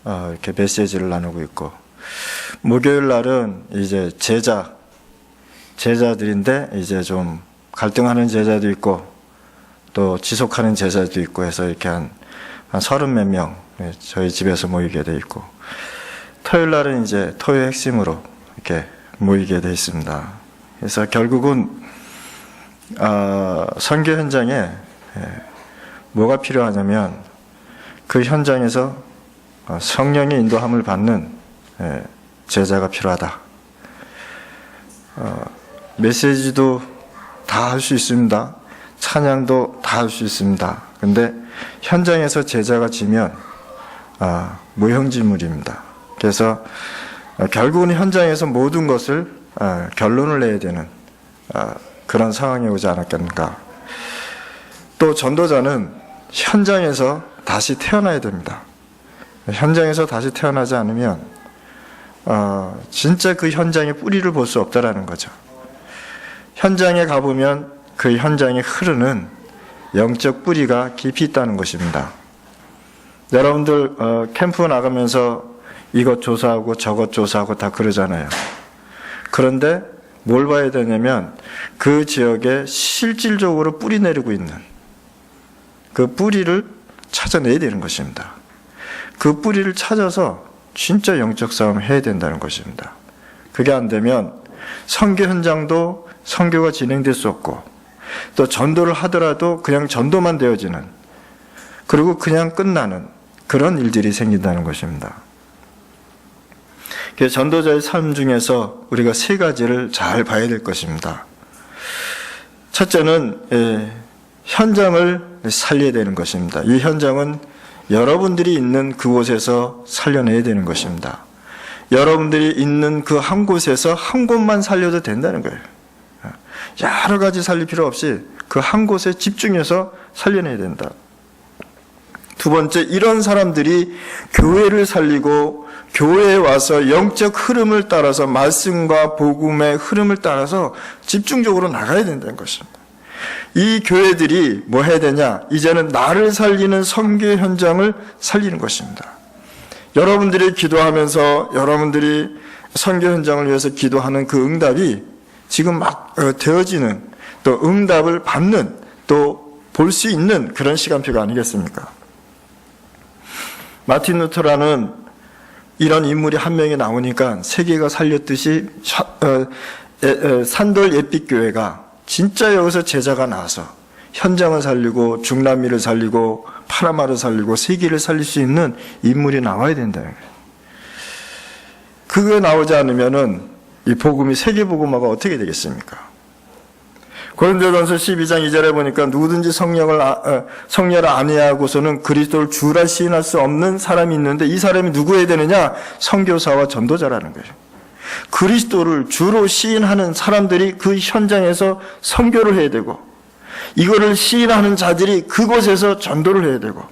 이렇게 메시지를 나누고 있고, 목요일 날은 이제 제자들인데 이제 좀 갈등하는 제자도 있고 또 지속하는 제자도 있고 해서 이렇게 한 30몇 명 저희 집에서 모이게 돼 있고, 토요일 날은 이제 토요 핵심으로 이렇게 모이게 돼 있습니다. 그래서 결국은 선교 현장에 뭐가 필요하냐면 그 현장에서 성령의 인도함을 받는 제자가 필요하다. 메시지도 다 할 수 있습니다. 찬양도 다 할 수 있습니다. 근데 현장에서 제자가 지면 무형지물입니다. 그래서 결국은 현장에서 모든 것을 결론을 내야 되는 그런 상황이 오지 않았겠는가. 또 전도자는 현장에서 다시 태어나야 됩니다. 현장에서 다시 태어나지 않으면 진짜 그 현장의 뿌리를 볼 수 없다라는 거죠. 현장에 가보면 그 현장에 흐르는 영적 뿌리가 깊이 있다는 것입니다. 여러분들 캠프 나가면서 이것 조사하고 저것 조사하고 다 그러잖아요. 그런데 뭘 봐야 되냐면 그 지역에 실질적으로 뿌리 내리고 있는 그 뿌리를 찾아내야 되는 것입니다. 그 뿌리를 찾아서 진짜 영적 싸움을 해야 된다는 것입니다. 그게 안 되면 선교 현장도 선교가 진행될 수 없고, 또 전도를 하더라도 그냥 전도만 되어지는, 그리고 그냥 끝나는 그런 일들이 생긴다는 것입니다. 그래서 전도자의 삶 중에서 우리가 세 가지를 잘 봐야 될 것입니다. 첫째는 현장을 살려야 되는 것입니다. 이 현장은 여러분들이 있는 그곳에서 살려내야 되는 것입니다. 여러분들이 있는 그 한 곳에서 한 곳만 살려도 된다는 거예요. 여러 가지 살릴 필요 없이 그 한 곳에 집중해서 살려내야 된다. 두 번째, 이런 사람들이 교회를 살리고 교회에 와서 영적 흐름을 따라서, 말씀과 복음의 흐름을 따라서 집중적으로 나가야 된다는 것입니다. 이 교회들이 뭐 해야 되냐? 이제는 나를 살리는 선교 현장을 살리는 것입니다. 여러분들이 기도하면서 여러분들이 선교 현장을 위해서 기도하는 그 응답이 지금 막 되어지는, 또 응답을 받는, 또 볼 수 있는 그런 시간표가 아니겠습니까? 마틴 루터라는 이런 인물이 한 명이 나오니까 세계가 살렸듯이 산돌 예빛교회가 진짜 여기서 제자가 나와서 현장을 살리고 중남미를 살리고 파나마를 살리고 세계를 살릴 수 있는 인물이 나와야 된다는 거예요. 그게 나오지 않으면은 이 복음이, 세계 복음화가 어떻게 되겠습니까? 고린도전서 12장 2절에 보니까 누구든지 성령을 아니하고서는 그리스도를 주라 시인할 수 없는 사람이 있는데, 이 사람이 누구여야 되느냐? 선교사와 전도자라는 거예요. 그리스도를 주로 시인하는 사람들이 그 현장에서 선교를 해야 되고, 이거를 시인하는 자들이 그곳에서 전도를 해야 되고,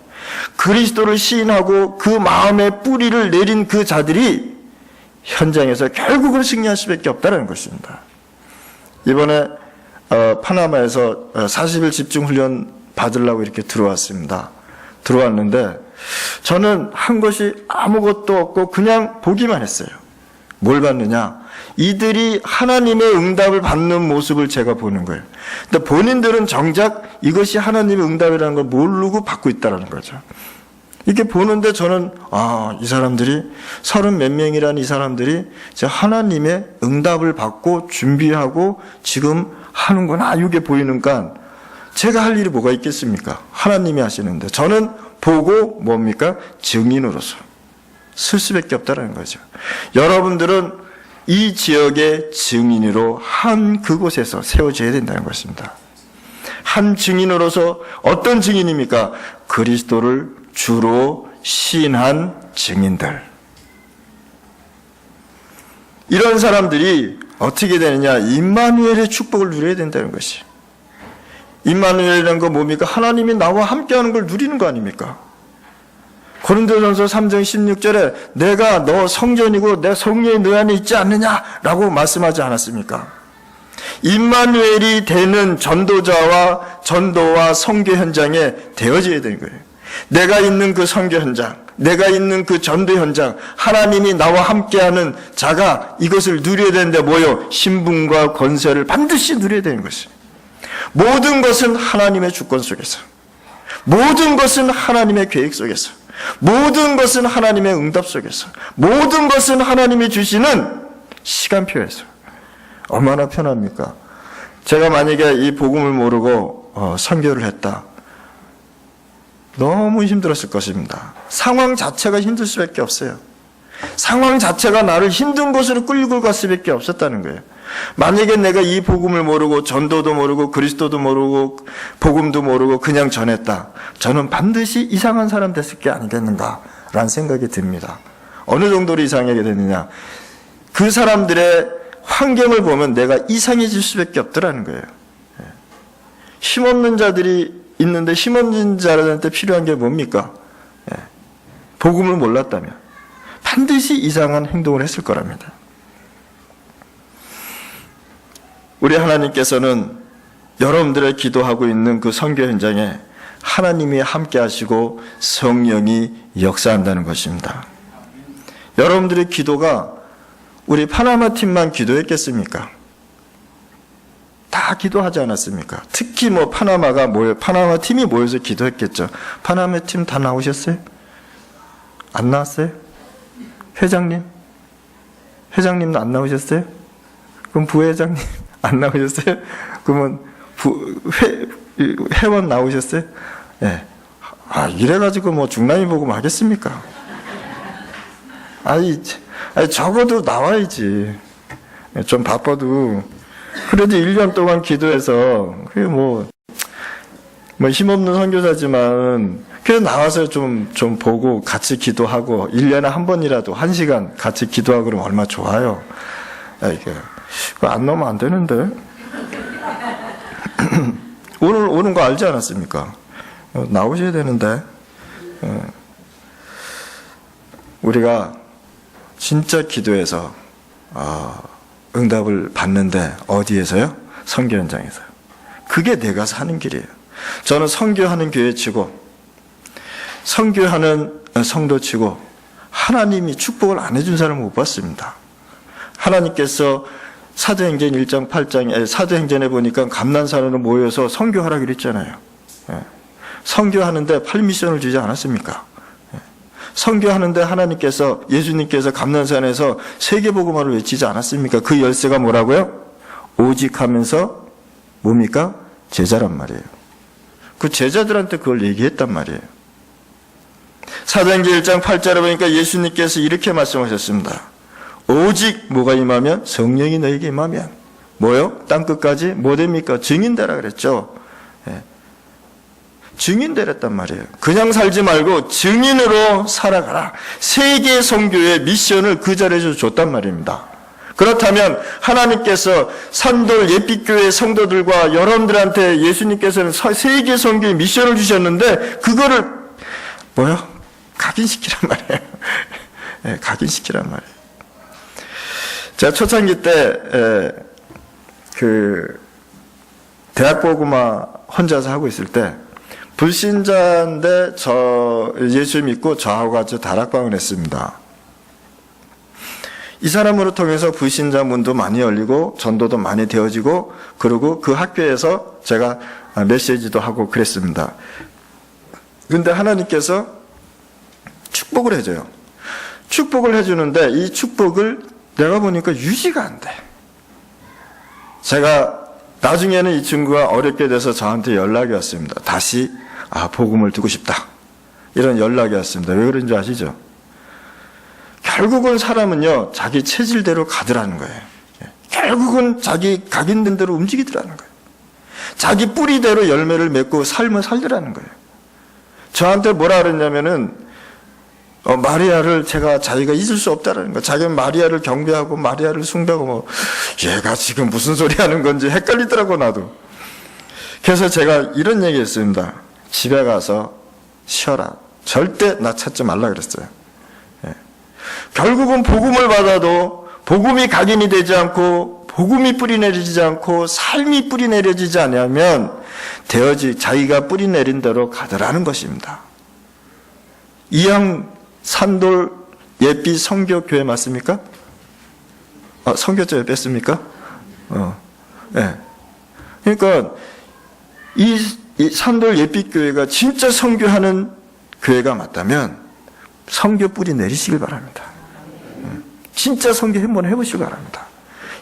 그리스도를 시인하고 그 마음의 뿌리를 내린 그 자들이 현장에서 결국은 승리할 수밖에 없다는 것입니다. 이번에 파나마에서 40일 집중훈련 받으려고 이렇게 들어왔는데 저는 한 것이 아무것도 없고 그냥 보기만 했어요. 뭘 봤느냐? 이들이 하나님의 응답을 받는 모습을 제가 보는 거예요. 근데 본인들은 정작 이것이 하나님의 응답이라는 걸 모르고 받고 있다는 거죠. 이렇게 보는데 저는 이 사람들이 30몇 명이라는 이 사람들이 하나님의 응답을 받고 준비하고 지금 하는구나, 이게 보이니까 제가 할 일이 뭐가 있겠습니까? 하나님이 하시는데 저는 보고 뭡니까? 증인으로서 쓸 수밖에 없다는 거죠. 여러분들은 이 지역의 증인으로 한 그곳에서 세워져야 된다는 것입니다. 한 증인으로서 어떤 증인입니까? 그리스도를 주로 시인한 증인들. 이런 사람들이 어떻게 되느냐? 임마누엘의 축복을 누려야 된다는 것이. 임마누엘이라는 건 뭡니까? 하나님이 나와 함께하는 걸 누리는 거 아닙니까? 고린도전서 3장 16절에 내가 너 성전이고 내 성령이 너 안에 있지 않느냐라고 말씀하지 않았습니까? 임마누엘이 되는 전도자와 전도와 선교 현장에 되어져야 되는 거예요. 내가 있는 그 선교 현장, 내가 있는 그 전도 현장, 하나님이 나와 함께하는 자가 이것을 누려야 되는데 뭐요? 신분과 권세를 반드시 누려야 되는 것이에요. 모든 것은 하나님의 주권 속에서, 모든 것은 하나님의 계획 속에서, 모든 것은 하나님의 응답 속에서, 모든 것은 하나님이 주시는 시간표에서. 얼마나 편합니까? 제가 만약에 이 복음을 모르고 선교를 했다. 너무 힘들었을 것입니다. 상황 자체가 힘들 수밖에 없어요. 상황 자체가 나를 힘든 곳으로 끌고 갈 수밖에 없었다는 거예요. 만약에 내가 이 복음을 모르고 전도도 모르고 그리스도도 모르고 복음도 모르고 그냥 전했다. 저는 반드시 이상한 사람 됐을 게 아니겠는가라는 생각이 듭니다. 어느 정도로 이상하게 됐느냐. 그 사람들의 환경을 보면 내가 이상해질 수밖에 없더라는 거예요. 힘없는 자들이 있는데 힘없는 자들한테 필요한 게 뭡니까? 복음을 몰랐다면 반드시 이상한 행동을 했을 거랍니다. 우리 하나님께서는 여러분들의 기도하고 있는 그 선교 현장에 하나님이 함께 하시고 성령이 역사한다는 것입니다. 여러분들의 기도가 우리 파나마 팀만 기도했겠습니까? 다 기도하지 않았습니까? 특히 파나마 팀이 모여서 기도했겠죠. 파나마 팀 다 나오셨어요? 안 나왔어요? 회장님도 안 나오셨어요? 그럼 부회장님 안 나오셨어요? 그러면 회원 나오셨어요? 예. 이래가지고 중남이 복음 하겠습니까? 아니, 적어도 나와야지. 좀 바빠도. 그래도 1년 동안 기도해서, 그게 힘없는 선교사지만, 그래서 나와서 좀 보고 같이 기도하고, 1년에 한 번이라도 1시간 같이 기도하고 그러면 얼마나 좋아요. 그거 안 넣으면 안 되는데. 오늘 오는 거 알지 않았습니까? 나오셔야 되는데. 우리가 진짜 기도해서 응답을 받는데 어디에서요? 선교 현장에서요. 그게 내가 사는 길이에요. 저는 선교하는 교회 치고 선교하는 성도 치고 하나님이 축복을 안 해준 사람을 못 봤습니다. 하나님께서 사도행전 1장 8장에 사도행전에 보니까 감난산으로 모여서 선교하라 그랬잖아요. 선교하는데 8미션을 주지 않았습니까? 선교하는데 하나님께서 예수님께서 감난산에서 세계복음화를 외치지 않았습니까? 그 열쇠가 뭐라고요? 오직 하면서 뭡니까? 제자란 말이에요. 그 제자들한테 그걸 얘기했단 말이에요. 사도행전 1장 8절에 보니까 예수님께서 이렇게 말씀하셨습니다. 오직 뭐가 임하면? 성령이 너에게 임하면 뭐요? 땅끝까지 뭐 됩니까? 증인되라 그랬죠. 증인되랬단 말이에요. 그냥 살지 말고 증인으로 살아가라. 세계 선교의 미션을 그 자리에서 줬단 말입니다. 그렇다면 하나님께서 산돌 예빛교회 성도들과 여러분들한테 예수님께서는 세계 선교의 미션을 주셨는데 그거를 각인시키란 말이에요. 각인시키란 말이에요. 제가 초창기 때 대학복음화 혼자서 하고 있을 때 불신자인데 예수 믿고 저하고 같이 다락방을 했습니다. 이 사람으로 통해서 불신자 문도 많이 열리고 전도도 많이 되어지고 그리고 그 학교에서 제가 메시지도 하고 그랬습니다. 그런데 하나님께서 축복을 해줘요. 축복을 해주는데 이 축복을 내가 보니까 유지가 안 돼. 제가 나중에는 이 친구가 어렵게 돼서 저한테 연락이 왔습니다. 다시 복음을 듣고 싶다. 이런 연락이 왔습니다. 왜 그런지 아시죠? 결국은 사람은요, 자기 체질대로 가더라는 거예요. 결국은 자기 각인된 대로 움직이더라는 거예요. 자기 뿌리대로 열매를 맺고 삶을 살더라는 거예요. 저한테 뭐라 그랬냐면은 마리아를 자기가 잊을 수 없다라는 거예요. 자기는 마리아를 경배하고 마리아를 숭배하고 얘가 지금 무슨 소리 하는 건지 헷갈리더라고 나도. 그래서 제가 이런 얘기 했습니다. 집에 가서 쉬어라. 절대 나 찾지 말라 그랬어요. 결국은 복음을 받아도 복음이 각인이 되지 않고 복음이 뿌리 내리지 않고 삶이 뿌리 내려지지 않으면 자기가 뿌리 내린 대로 가더라는 것입니다. 이양 산돌 예비 성교교회 맞습니까? 성교조회 뺐습니까? 네. 그러니까 이 산돌 예비교회가 진짜 성교하는 교회가 맞다면 성교 뿌리 내리시길 바랍니다. 진짜 성교 한번 해보시기 바랍니다.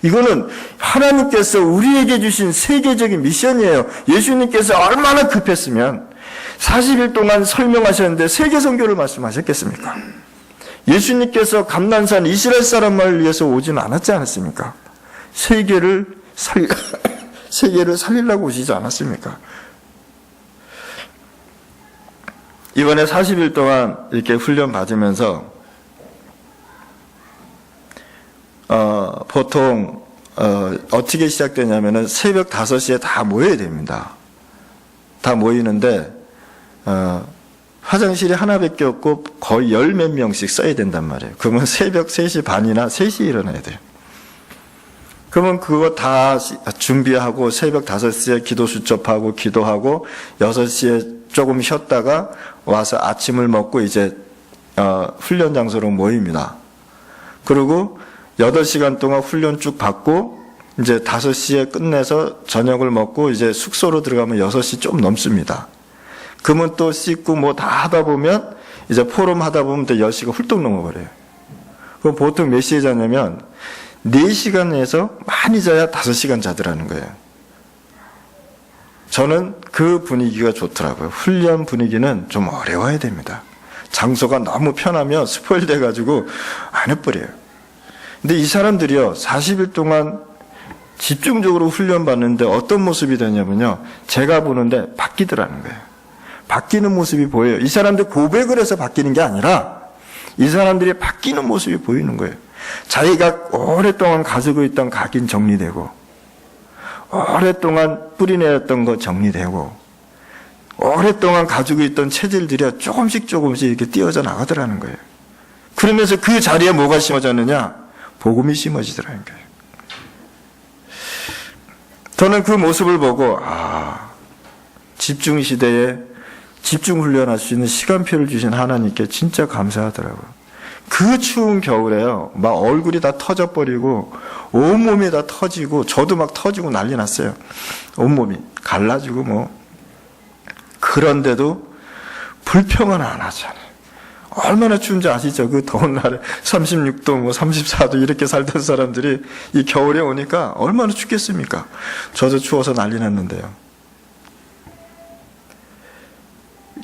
이거는 하나님께서 우리에게 주신 세계적인 미션이에요. 예수님께서 얼마나 급했으면 40일 동안 설명하셨는데 세계 선교를 말씀하셨겠습니까? 예수님께서 감난산 이스라엘 사람만을 위해서 오지는 않았지 않았습니까? 세계를 살리려고 오시지 않았습니까? 이번에 40일 동안 이렇게 훈련 받으면서 보통 어떻게 시작되냐면은 새벽 5시에 다 모여야 됩니다. 다 모이는데 화장실이 하나밖에 없고 거의 10몇 명씩 써야 된단 말이에요. 그러면 새벽 3시 반이나 3시에 일어나야 돼요. 그러면 그거 다 준비하고 새벽 5시에 기도 수첩하고 기도하고 6시에 조금 쉬었다가 와서 아침을 먹고 이제 훈련 장소로 모입니다. 그리고 8시간 동안 훈련 쭉 받고 이제 5시에 끝내서 저녁을 먹고 이제 숙소로 들어가면 6시 좀 넘습니다. 그러면 또 씻고 뭐 다 하다 보면 이제 포럼 하다 보면 또 10시가 훌쩍 넘어버려요. 그럼 보통 몇 시에 자냐면 4시간에서 많이 자야 5시간 자더라는 거예요. 저는 그 분위기가 좋더라고요. 훈련 분위기는 좀 어려워야 됩니다. 장소가 너무 편하면 스포일 돼가지고 안 해버려요. 근데 이 사람들이요, 40일 동안 집중적으로 훈련받는데 어떤 모습이 되냐면요, 제가 보는데 바뀌더라는 거예요. 바뀌는 모습이 보여요. 이 사람들 고백을 해서 바뀌는 게 아니라 이 사람들이 바뀌는 모습이 보이는 거예요. 자기가 오랫동안 가지고 있던 각인 정리되고, 오랫동안 뿌리내렸던 거 정리되고, 오랫동안 가지고 있던 체질들이 조금씩 이렇게 띄어져 나가더라는 거예요. 그러면서 그 자리에 뭐가 심어졌느냐? 복음이 심어지더라는 거예요. 저는 그 모습을 보고 집중 시대에 집중 훈련할 수 있는 시간표를 주신 하나님께 진짜 감사하더라고요. 그 추운 겨울에요, 막 얼굴이 다 터져버리고 온몸이 다 터지고 저도 막 터지고 난리 났어요. 온몸이 갈라지고 뭐. 그런데도 불평은 안 하잖아요. 얼마나 추운지 아시죠? 그 더운 날에 36도, 뭐 34도 이렇게 살던 사람들이 이 겨울에 오니까 얼마나 춥겠습니까? 저도 추워서 난리 났는데요.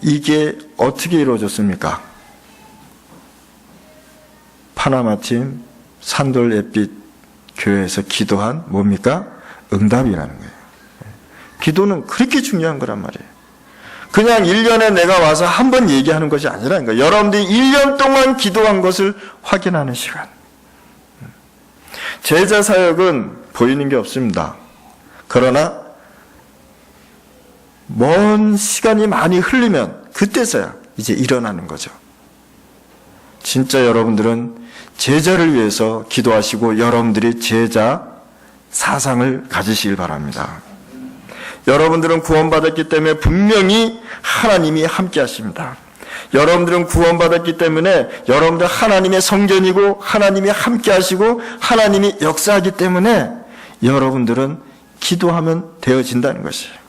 이게 어떻게 이루어졌습니까? 파나마팀 산돌 햇빛 교회에서 기도한 뭡니까? 응답이라는 거예요. 기도는 그렇게 중요한 거란 말이에요. 그냥 1년에 내가 와서 한 번 얘기하는 것이 아니라는 거예요. 여러분들이 1년 동안 기도한 것을 확인하는 시간. 제자 사역은 보이는 게 없습니다. 그러나 먼 시간이 많이 흘리면 그때서야 이제 일어나는 거죠. 진짜 여러분들은 제자를 위해서 기도하시고 여러분들이 제자 사상을 가지시길 바랍니다. 여러분들은 구원받았기 때문에 분명히 하나님이 함께 하십니다. 여러분들은 구원받았기 때문에 여러분들 하나님의 성전이고 하나님이 함께 하시고 하나님이 역사하기 때문에 여러분들은 기도하면 되어진다는 것이에요.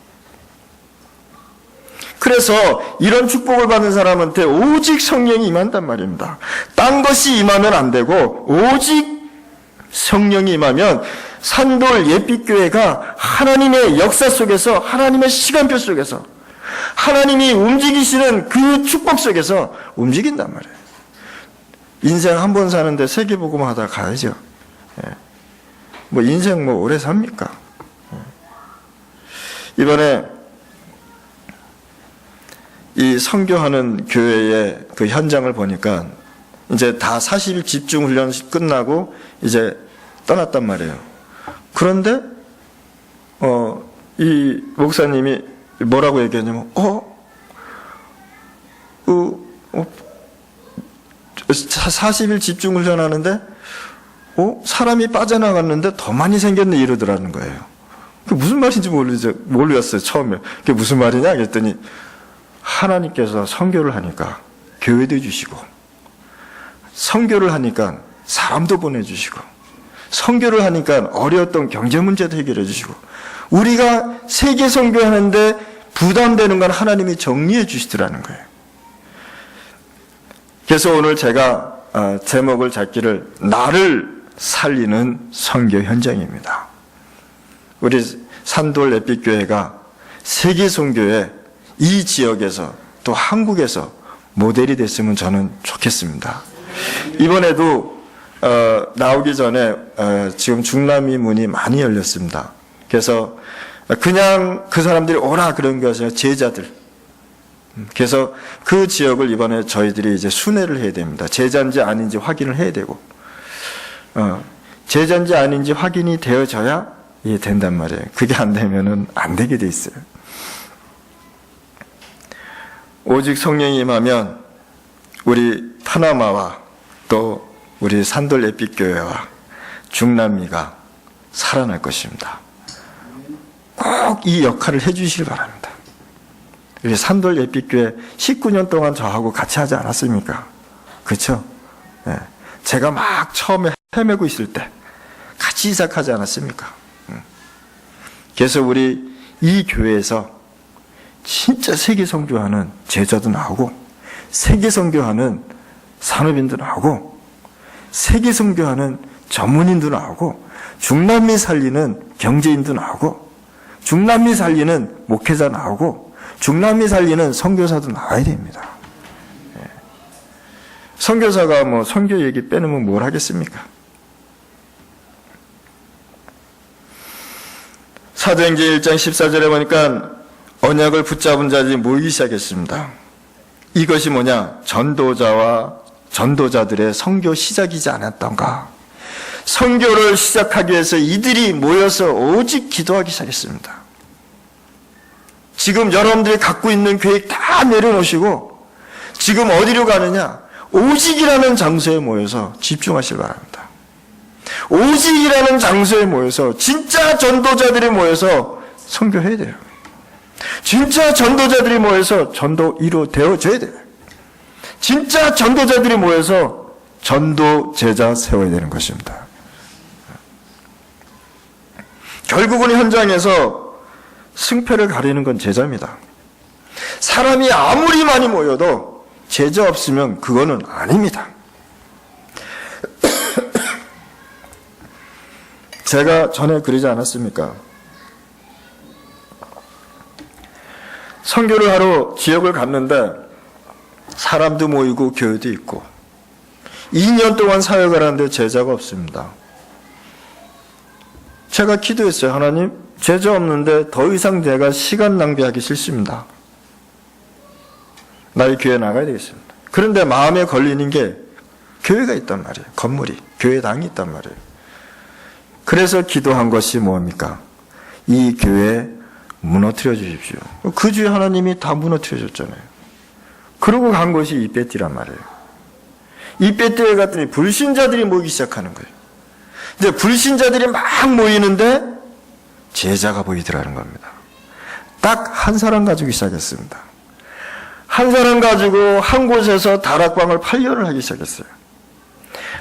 그래서 이런 축복을 받는 사람한테 오직 성령이 임한단 말입니다. 딴 것이 임하면 안 되고 오직 성령이 임하면 산돌 예빛교회가 하나님의 역사 속에서, 하나님의 시간표 속에서, 하나님이 움직이시는 그 축복 속에서 움직인단 말이에요. 인생 한 번 사는데 세계복음 하다 가야죠. 뭐 인생 뭐 오래 삽니까? 이번에 이 선교하는 교회의 그 현장을 보니까 이제 다 40일 집중 훈련 끝나고 이제 떠났단 말이에요. 그런데 이 목사님이 뭐라고 얘기하냐면 40일 집중 훈련하는데 사람이 빠져나갔는데 더 많이 생겼네 이러더라는 거예요. 그게 무슨 말인지 몰랐어요 처음에. 그게 무슨 말이냐 그랬더니 하나님께서 선교를 하니까 교회도 주시고, 선교를 하니까 사람도 보내주시고, 선교를 하니까 어려웠던 경제 문제도 해결해 주시고, 우리가 세계 선교하는데 부담되는 건 하나님이 정리해 주시더라는 거예요. 그래서 오늘 제가 제목을 잡기를 나를 살리는 선교 현장입니다. 우리 산돌 에픽교회가 세계 선교의 이 지역에서 또 한국에서 모델이 됐으면 저는 좋겠습니다. 이번에도 나오기 전에 지금 중남미 문이 많이 열렸습니다. 그래서 그냥 그 사람들이 오라 그런 것이 아니라 제자들. 그래서 그 지역을 이번에 저희들이 이제 순회를 해야 됩니다. 제자인지 아닌지 확인을 해야 되고, 제자인지 아닌지 확인이 되어져야 이게 된단 말이에요. 그게 안 되면은 안 되게 돼 있어요. 오직 성령이 임하면 우리 파나마와 또 우리 산돌 에픽교회와 중남미가 살아날 것입니다. 꼭 이 역할을 해주시길 바랍니다. 우리 산돌 에픽교회 19년 동안 저하고 같이 하지 않았습니까? 그렇죠? 네. 제가 막 처음에 헤매고 있을 때 같이 시작하지 않았습니까? 그래서 우리 이 교회에서 진짜 세계 선교하는 제자도 나오고, 세계 선교하는 산업인도 나오고, 세계 선교하는 전문인도 나오고, 중남미 살리는 경제인도 나오고, 중남미 살리는 목회자 나오고, 중남미 살리는 선교사도 나와야 됩니다. 선교사가 뭐 선교 얘기 빼놓으면 뭘 하겠습니까? 사도행전 1장 14절에 보니까 언약을 붙잡은 자들이 모이기 시작했습니다. 이것이 뭐냐? 전도자와 전도자들의 선교 시작이지 않았던가? 선교를 시작하기 위해서 이들이 모여서 오직 기도하기 시작했습니다. 지금 여러분들이 갖고 있는 계획 다 내려놓으시고 지금 어디로 가느냐? 오직이라는 장소에 모여서 집중하시기 바랍니다. 오직이라는 장소에 모여서 진짜 전도자들이 모여서 선교해야 돼요. 진짜 전도자들이 모여서 전도 이루어져야 돼요. 진짜 전도자들이 모여서 전도 제자 세워야 되는 것입니다. 결국은 현장에서 승패를 가리는 건 제자입니다. 사람이 아무리 많이 모여도 제자 없으면 그거는 아닙니다. 제가 전에 그러지 않았습니까? 선교를 하러 지역을 갔는데 사람도 모이고 교회도 있고 2년 동안 사역을 하는데 제자가 없습니다. 제가 기도했어요. 하나님, 제자 없는데 더 이상 내가 시간 낭비하기 싫습니다. 나의 교회 나가야 되겠습니다. 그런데 마음에 걸리는 게 교회가 있단 말이에요. 건물이, 교회당이 있단 말이에요. 그래서 기도한 것이 뭡니까? 이 교회 무너뜨려 주십시오. 그 주에 하나님이 다 무너뜨려 줬잖아요. 그러고 간 것이 이베띠란 말이에요. 이베띠에 갔더니 불신자들이 모이기 시작하는 거예요. 이제 불신자들이 막 모이는데 제자가 보이더라는 겁니다. 딱 한 사람 가지고 시작했습니다. 한 사람 가지고 한 곳에서 다락방을 8년을 하기 시작했어요.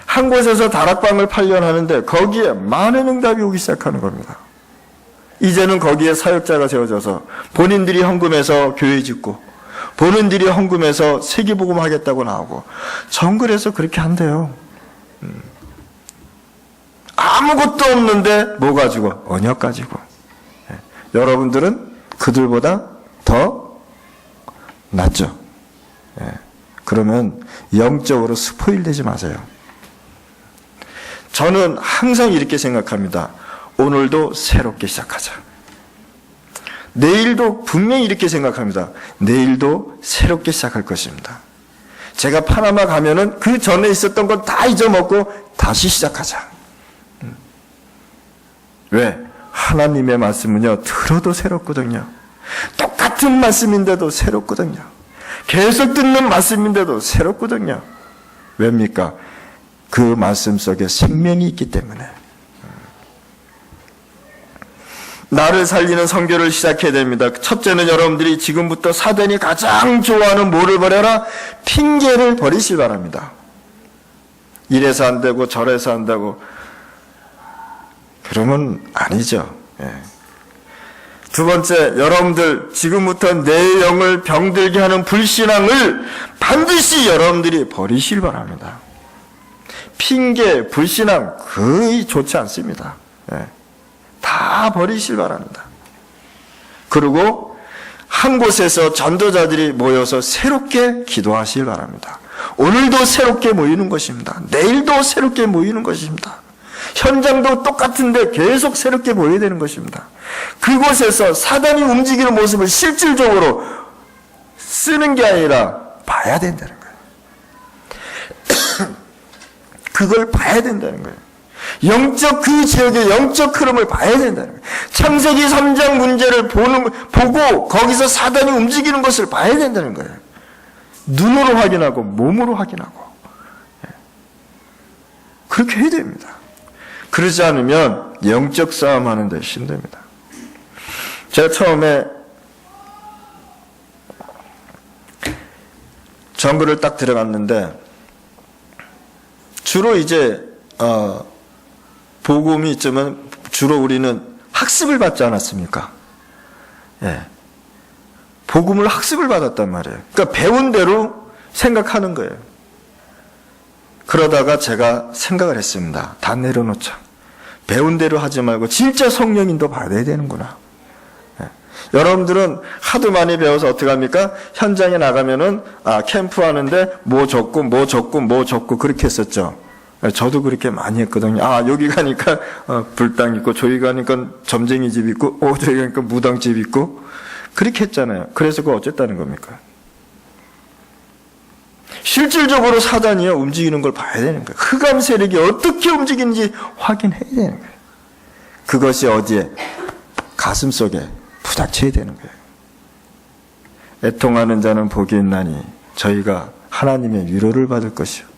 한 곳에서 다락방을 8년 하는데 거기에 많은 응답이 오기 시작하는 겁니다. 이제는 거기에 사역자가 세워져서 본인들이 헌금해서 교회 짓고 본인들이 헌금해서 세계복음 하겠다고 나오고 정글에서 그렇게 한대요. 아무것도 없는데 뭐 가지고? 언약 가지고. 여러분들은 그들보다 더 낫죠. 그러면 영적으로 스포일 되지 마세요. 저는 항상 이렇게 생각합니다. 오늘도 새롭게 시작하자. 내일도 분명히 이렇게 생각합니다. 내일도 새롭게 시작할 것입니다. 제가 파나마 가면은 그 전에 있었던 건 다 잊어먹고 다시 시작하자. 왜? 하나님의 말씀은요, 들어도 새롭거든요. 똑같은 말씀인데도 새롭거든요. 계속 듣는 말씀인데도 새롭거든요. 왜입니까? 그 말씀 속에 생명이 있기 때문에. 나를 살리는 선교를 시작해야 됩니다. 첫째는 여러분들이 지금부터 사단이 가장 좋아하는 뭐를 버려라? 핑계를 버리시기 바랍니다. 이래서 안 되고 저래서 한다고 그러면 아니죠. 예. 두 번째, 여러분들 지금부터 내 영을 병들게 하는 불신앙을 반드시 여러분들이 버리시길 바랍니다. 핑계, 불신앙 거의 좋지 않습니다. 예. 다 버리시길 바랍니다. 그리고 한 곳에서 전도자들이 모여서 새롭게 기도하시길 바랍니다. 오늘도 새롭게 모이는 것입니다. 내일도 새롭게 모이는 것입니다. 현장도 똑같은데 계속 새롭게 모여야 되는 것입니다. 그곳에서 사단이 움직이는 모습을 실질적으로 쓰는 게 아니라 봐야 된다는 거예요. 그걸 봐야 된다는 거예요. 그 지역의 영적 흐름을 봐야 된다는 거예요. 창세기 3장 문제를 보고 거기서 사단이 움직이는 것을 봐야 된다는 거예요. 눈으로 확인하고 몸으로 확인하고 그렇게 해야 됩니다. 그러지 않으면 영적 싸움하는 데 힘듭니다. 제가 처음에 정글을 딱 들어갔는데 주로 이제 복음이 있지만 주로 우리는 학습을 받지 않았습니까? 예. 복음을 학습을 받았단 말이에요. 그러니까 배운 대로 생각하는 거예요. 그러다가 제가 생각을 했습니다. 다 내려놓자. 배운 대로 하지 말고 진짜 성령인도 받아야 되는구나. 예. 여러분들은 하도 많이 배워서 어떻게 합니까? 현장에 나가면은 캠프 하는데 뭐 적고 그렇게 했었죠. 저도 그렇게 많이 했거든요. 여기 가니까 불당 있고 저기 가니까 점쟁이 집 있고 저기 가니까 무당집 있고 그렇게 했잖아요. 그래서 그거 어쨌다는 겁니까? 실질적으로 사단이요 움직이는 걸 봐야 되는 거예요. 흑암 세력이 어떻게 움직이는지 확인해야 되는 거예요. 그것이 어디에? 가슴 속에 부닥쳐야 되는 거예요. 애통하는 자는 복이 있나니 저희가 하나님의 위로를 받을 것이요.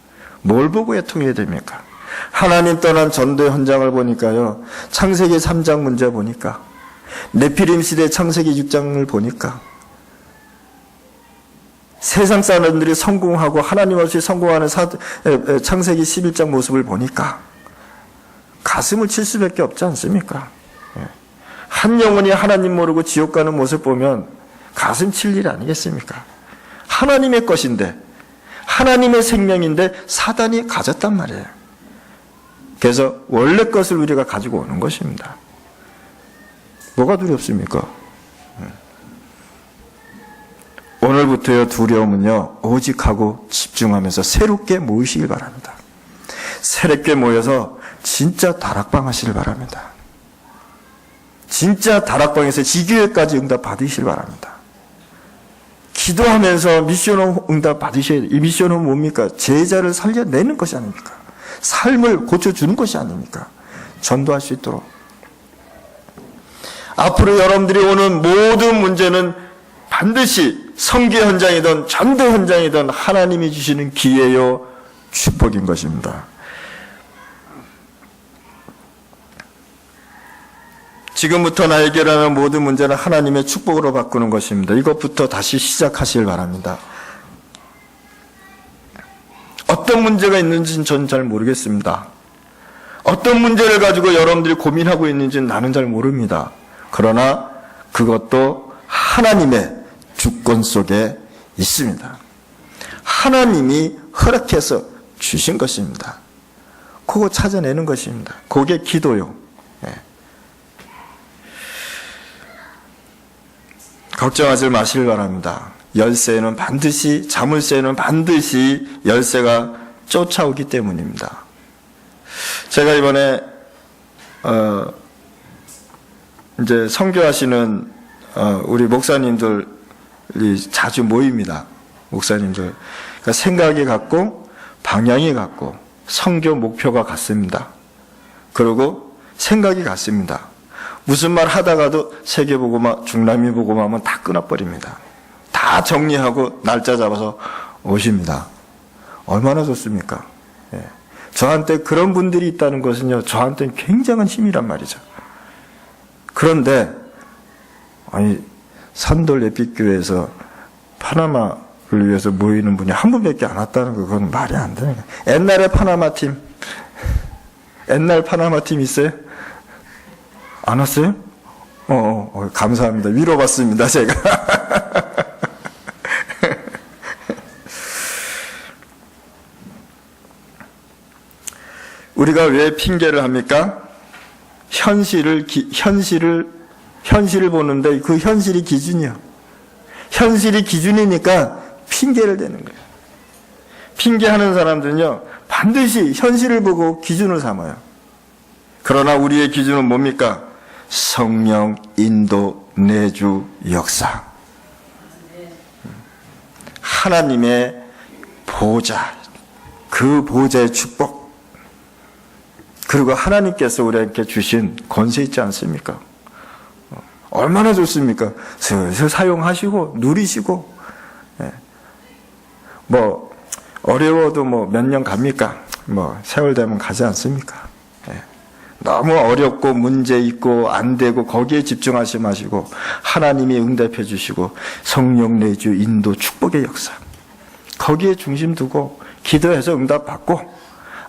뭘 보고 애통해야 됩니까? 하나님 떠난 전도 현장을 보니까요. 창세기 3장 문제 보니까 네피림 시대 창세기 6장을 보니까 세상 사람들이 성공하고 하나님 없이 성공하는 창세기 11장 모습을 보니까 가슴을 칠 수밖에 없지 않습니까? 한 영혼이 하나님 모르고 지옥 가는 모습 보면 가슴 칠 일 아니겠습니까? 하나님의 것인데 하나님의 생명인데 사단이 가졌단 말이에요. 그래서 원래 것을 우리가 가지고 오는 것입니다. 뭐가 두렵습니까? 오늘부터의 두려움은요, 오직 하고 집중하면서 새롭게 모이시길 바랍니다. 새롭게 모여서 진짜 다락방 하시길 바랍니다. 진짜 다락방에서 지교회까지 응답 받으시길 바랍니다. 기도하면서 미션홈 응답 받으셔야 돼요. 이 미션홈은 뭡니까? 제자를 살려내는 것이 아닙니까? 삶을 고쳐주는 것이 아닙니까? 전도할 수 있도록. 앞으로 여러분들이 오는 모든 문제는 반드시 선교 현장이든 전도 현장이든 하나님이 주시는 기회요 축복인 것입니다. 지금부터 나에게 일어나는 모든 문제는 하나님의 축복으로 바꾸는 것입니다. 이것부터 다시 시작하시길 바랍니다. 어떤 문제가 있는지는 저는 잘 모르겠습니다. 어떤 문제를 가지고 여러분들이 고민하고 있는지는 나는 잘 모릅니다. 그러나 그것도 하나님의 주권 속에 있습니다. 하나님이 허락해서 주신 것입니다. 그거 찾아내는 것입니다. 그게 기도요. 걱정하지 마시길 바랍니다. 열쇠는 반드시, 자물쇠는 반드시 열쇠가 쫓아오기 때문입니다. 제가 이번에 이제 선교하시는 우리 목사님들이 자주 모입니다. 목사님들. 그러니까 생각이 같고 방향이 같고 선교 목표가 같습니다. 그리고 생각이 같습니다. 무슨 말 하다가도 세계복음화, 중남미 복음화 하면 다 끊어버립니다. 다 정리하고 날짜 잡아서 오십니다. 얼마나 좋습니까? 예. 저한테 그런 분들이 있다는 것은요, 저한테는 굉장한 힘이란 말이죠. 그런데 아니 산돌 예빛교회에서 파나마를 위해서 모이는 분이 한 분밖에 안 왔다는 거, 그건 말이 안 되는 거예요. 옛날 파나마 팀 있어요? 안 왔어요? 감사합니다. 위로받습니다, 제가. 우리가 왜 핑계를 합니까? 현실을 보는데 그 현실이 기준이요. 현실이 기준이니까 핑계를 대는 거예요. 핑계하는 사람들은요, 반드시 현실을 보고 기준을 삼아요. 그러나 우리의 기준은 뭡니까? 성령, 인도, 내주, 역사. 하나님의 보좌, 그 보좌의 축복, 그리고 하나님께서 우리에게 주신 권세 있지 않습니까? 얼마나 좋습니까? 슬슬 사용하시고 누리시고, 뭐 어려워도 뭐 몇 년 갑니까? 뭐 세월 되면 가지 않습니까? 너무 어렵고 문제 있고 안 되고 거기에 집중하지 마시고 하나님이 응답해 주시고 성령 내주 인도 축복의 역사, 거기에 중심 두고 기도해서 응답 받고,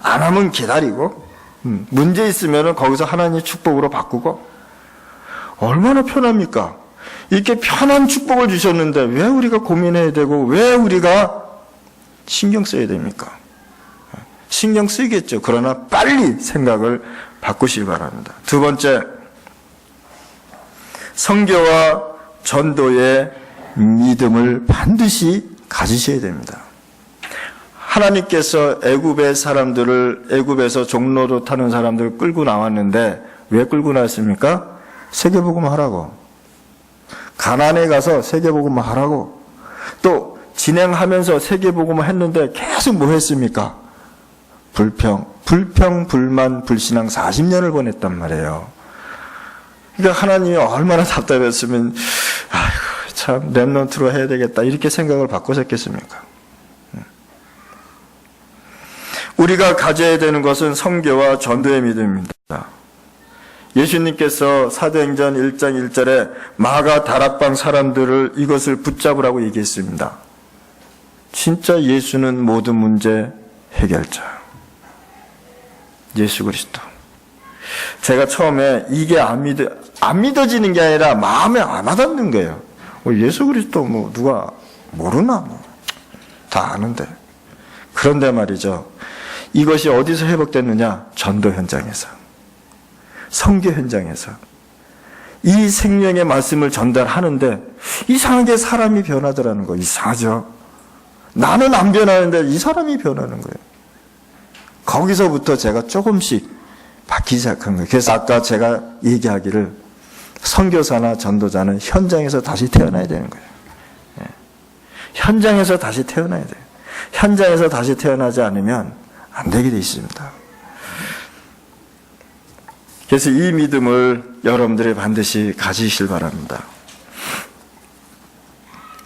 안 하면 기다리고, 문제 있으면 거기서 하나님의 축복으로 바꾸고, 얼마나 편합니까? 이렇게 편한 축복을 주셨는데 왜 우리가 고민해야 되고 왜 우리가 신경 써야 됩니까? 신경 쓰이겠죠. 그러나 빨리 생각을 바꾸시기 바랍니다. 두 번째, 선교와 전도의 믿음을 반드시 가지셔야 됩니다. 하나님께서 애굽의 사람들을, 애굽에서 종로로 타는 사람들을 끌고 나왔는데 왜 끌고 나왔습니까? 세계복음 하라고. 가나안에 가서 세계복음 하라고. 또 진행하면서 세계복음 했는데 계속 뭐 했습니까? 불평, 불만, 불신앙 40년을 보냈단 말이에요. 그러니까 하나님이 얼마나 답답했으면, 아이고, 참, 랩런트로 해야 되겠다, 이렇게 생각을 바꾸셨겠습니까? 우리가 가져야 되는 것은 선교와 전도의 믿음입니다. 예수님께서 사도행전 1장 1절에 마가 다락방 사람들을 이것을 붙잡으라고 얘기했습니다. 진짜 예수는 모든 문제 해결자. 예수 그리스도. 제가 처음에 이게 안 믿어지는 게 아니라 마음에 안 와닿는 거예요. 예수 그리스도 뭐 누가 모르나? 다 아는데. 그런데 말이죠. 이것이 어디서 회복됐느냐? 전도 현장에서. 선교 현장에서. 이 생명의 말씀을 전달하는데 이상하게 사람이 변하더라는 거. 이상하죠? 나는 안 변하는데 이 사람이 변하는 거예요. 거기서부터 제가 조금씩 바뀌기 시작한 거예요. 그래서 아까 제가 얘기하기를 선교사나 전도자는 현장에서 다시 태어나야 되는 거예요. 현장에서 다시 태어나야 돼요. 현장에서 다시 태어나지 않으면 안 되게 돼 있습니다. 그래서 이 믿음을 여러분들이 반드시 가지시길 바랍니다.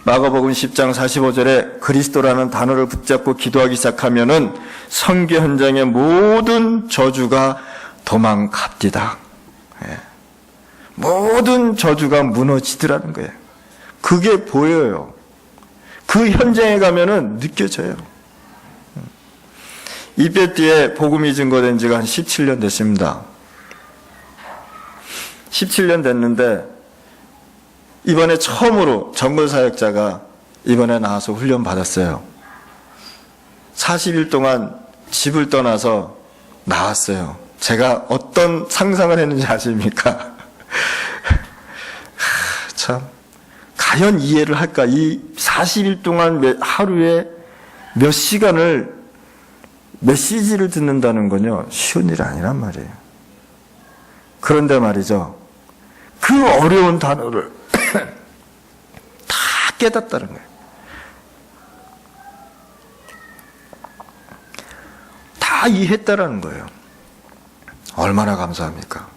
마가복음 10장 45절에 그리스도라는 단어를 붙잡고 기도하기 시작하면은 선교 현장의 모든 저주가 도망갑디다. 모든 저주가 무너지더라는 거예요. 그게 보여요. 그 현장에 가면은 느껴져요. 이베띠에 복음이 증거된 지가 한 17년 됐습니다. 17년 됐는데 이번에 처음으로 정글사역자가 이번에 나와서 훈련 받았어요. 40일 동안 집을 떠나서 나왔어요. 제가 어떤 상상을 했는지 아십니까? 참, 과연 이해를 할까? 이 40일 동안 하루에 몇 시간을 메시지를 듣는다는 건요, 쉬운 일이 아니란 말이에요. 그런데 말이죠, 그 어려운 단어를 다 깨닫다는 거예요. 다 이해했다라는 거예요. 얼마나 감사합니까?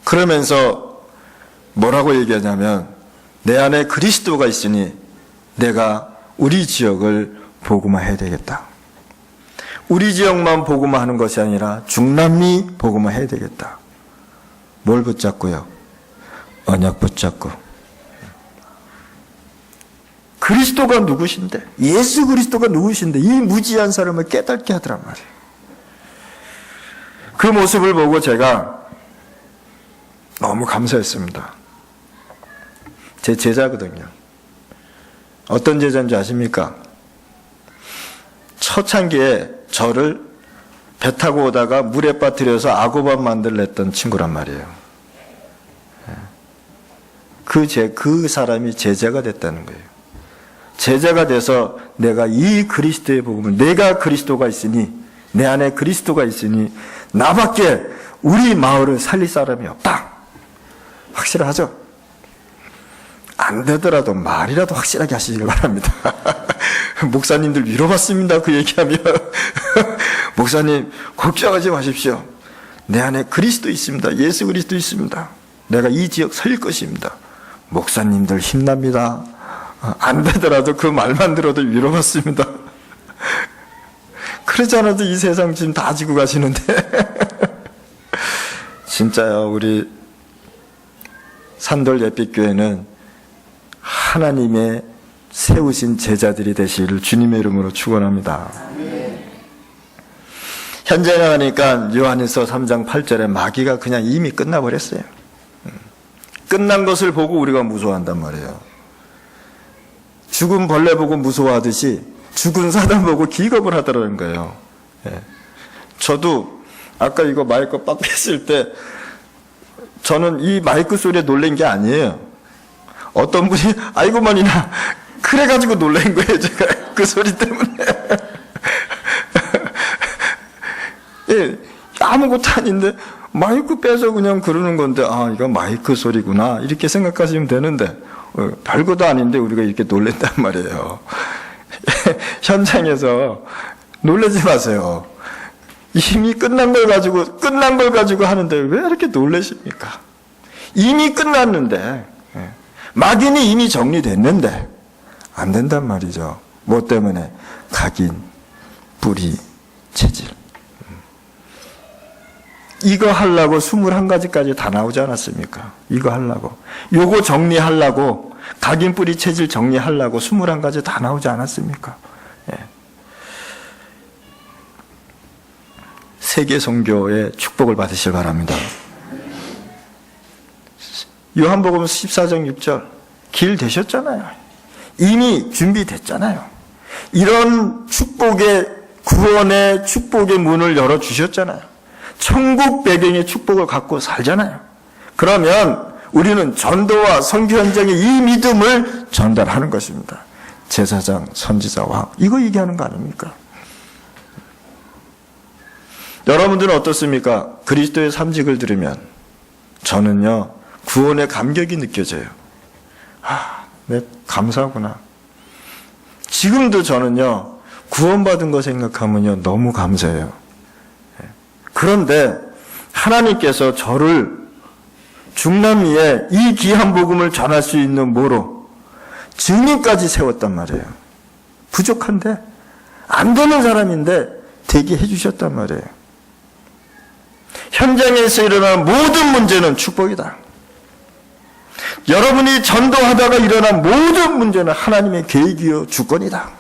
그러면서 뭐라고 얘기하냐면, 내 안에 그리스도가 있으니 내가 우리 지역을 복음화해야 되겠다. 우리 지역만 복음화하는 것이 아니라 중남미 복음화해야 되겠다. 뭘 붙잡고요? 언약 붙잡고. 그리스도가 누구신데, 예수 그리스도가 누구신데 이 무지한 사람을 깨닫게 하더란 말이에요. 그 모습을 보고 제가 너무 감사했습니다. 제 제자거든요. 어떤 제자인지 아십니까? 초창기에 저를 배 타고 오다가 물에 빠뜨려서 악어밥 만들랬던 친구란 말이에요. 그 사람이 제자가 됐다는 거예요. 제자가 돼서 내가 이 그리스도의 복음을, 내가 그리스도가 있으니, 내 안에 그리스도가 있으니 나밖에 우리 마을을 살릴 사람이 없다. 확실하죠? 안 되더라도 말이라도 확실하게 하시길 바랍니다. 목사님들 위로받습니다. 그 얘기하면. 목사님 걱정하지 마십시오. 내 안에 그리스도 있습니다. 예수 그리스도 있습니다. 내가 이 지역 살릴 것입니다. 목사님들 힘납니다. 안 되더라도 그 말만 들어도 위로받습니다. 그러지 않아도 이 세상 지금 다 지고 가시는데. 진짜요. 우리 산돌 예빛교회는 하나님의 세우신 제자들이 되시기를 주님의 이름으로 축원합니다. 현재 나가니까 요한일서 3장 8절에 마귀가 그냥 이미 끝나버렸어요. 끝난 것을 보고 우리가 무서워한단 말이에요. 죽은 벌레 보고 무서워하듯이 죽은 사람 보고 기겁을 하더라는 거예요. 저도 아까 이거 마이크 빡 뺐을 때 저는 이 마이크 소리에 놀란 게 아니에요. 어떤 분이 아이고만이나 그래가지고 놀란 거예요. 제가 그 소리 때문에. 예, 아무것도 아닌데 마이크 빼서 그냥 그러는 건데, 아, 이거 마이크 소리구나 이렇게 생각하시면 되는데 별것도 아닌데 우리가 이렇게 놀란단 말이에요. 현장에서 놀라지 마세요. 이미 끝난 걸 가지고 하는데 왜 이렇게 놀라십니까? 이미 끝났는데, 마귀는 이미 정리됐는데 안 된단 말이죠. 뭐 때문에? 각인, 뿌리, 체질. 이거 하려고 21가지까지 다 나오지 않았습니까? 이거 하려고. 요거 정리하려고, 각인, 뿌리, 체질 정리하려고 21가지 다 나오지 않았습니까? 예. 세계 선교의 축복을 받으시길 바랍니다. 요한복음 14장 6절 길 되셨잖아요. 이미 준비됐잖아요. 이런 축복의 구원의 축복의 문을 열어주셨잖아요. 천국 배경의 축복을 갖고 살잖아요. 그러면 우리는 전도와 선교 현장의 이 믿음을 전달하는 것입니다. 제사장, 선지자, 왕, 이거 얘기하는 거 아닙니까? 여러분들은 어떻습니까? 그리스도의 삼직을 들으면 저는요 구원의 감격이 느껴져요. 아, 네, 감사하구나. 지금도 저는요 구원받은 거 생각하면요 너무 감사해요. 그런데 하나님께서 저를 중남미에 이 귀한 복음을 전할 수 있는 뭐로 증인까지 세웠단 말이에요. 부족한데 안 되는 사람인데 되게 해주셨단 말이에요. 현장에서 일어나는 모든 문제는 축복이다. 여러분이 전도하다가 일어난 모든 문제는 하나님의 계획이요 주권이다.